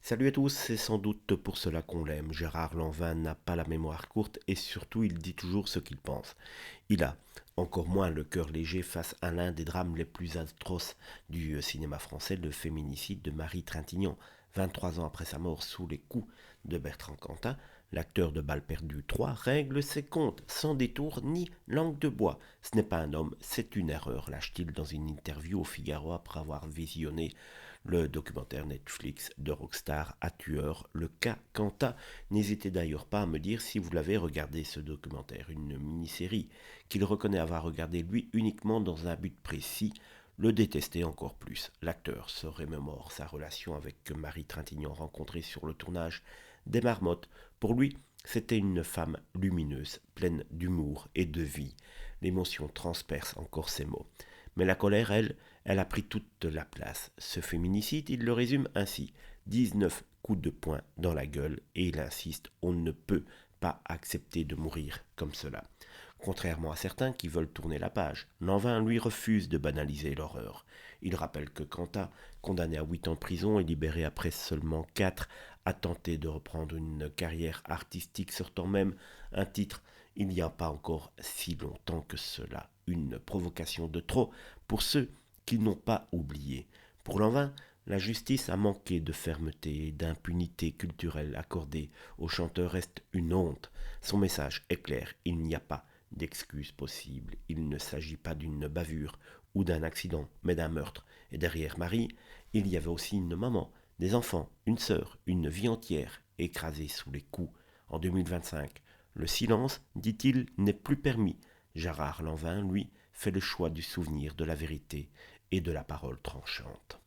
Salut à tous, c'est sans doute pour cela qu'on l'aime. Gérard Lanvin n'a pas la mémoire courte et surtout il dit toujours ce qu'il pense. Il a encore moins le cœur léger face à l'un des drames les plus atroces du cinéma français, le féminicide de Marie Trintignant. 23 ans après sa mort sous les coups de Bertrand Cantat, l'acteur de Balles perdues 3 règle ses comptes sans détour ni langue de bois. Ce n'est pas un homme, c'est une erreur, lâche-t-il dans une interview au Figaro après avoir visionné le documentaire Netflix de Rockstar à tueur, le cas Cantat. N'hésitez d'ailleurs pas à me dire si vous l'avez regardé ce documentaire, une mini-série qu'il reconnaît avoir regardé lui uniquement dans un but précis, le détester encore plus. L'acteur se remémore sa relation avec Marie Trintignant rencontrée sur le tournage des Marmottes. Pour lui, c'était une femme lumineuse, pleine d'humour et de vie. L'émotion transperce encore ses mots. Mais la colère, elle a pris toute la place. Ce féminicide, il le résume ainsi. 19 coups de poing dans la gueule et il insiste, on ne peut pas accepter de mourir comme cela. Contrairement à certains qui veulent tourner la page, Lanvin lui refuse de banaliser l'horreur. Il rappelle que Cantat, condamné à 8 ans de prison et libéré après seulement 4, a tenté de reprendre une carrière artistique, sortant même un titre il n'y a pas encore si longtemps que cela. Une provocation de trop pour ceux qui n'ont pas oublié. Pour Lanvin, la justice a manqué de fermeté et d'impunité culturelle accordée au chanteur reste une honte. Son message est clair, il n'y a pas d'excuses possibles. Il ne s'agit pas d'une bavure ou d'un accident, mais d'un meurtre. Et derrière Marie, il y avait aussi une maman, des enfants, une sœur, une vie entière écrasée sous les coups. En 2025, le silence, dit-il, n'est plus permis. Gérard Lanvin, lui, fait le choix du souvenir, de la vérité et de la parole tranchante.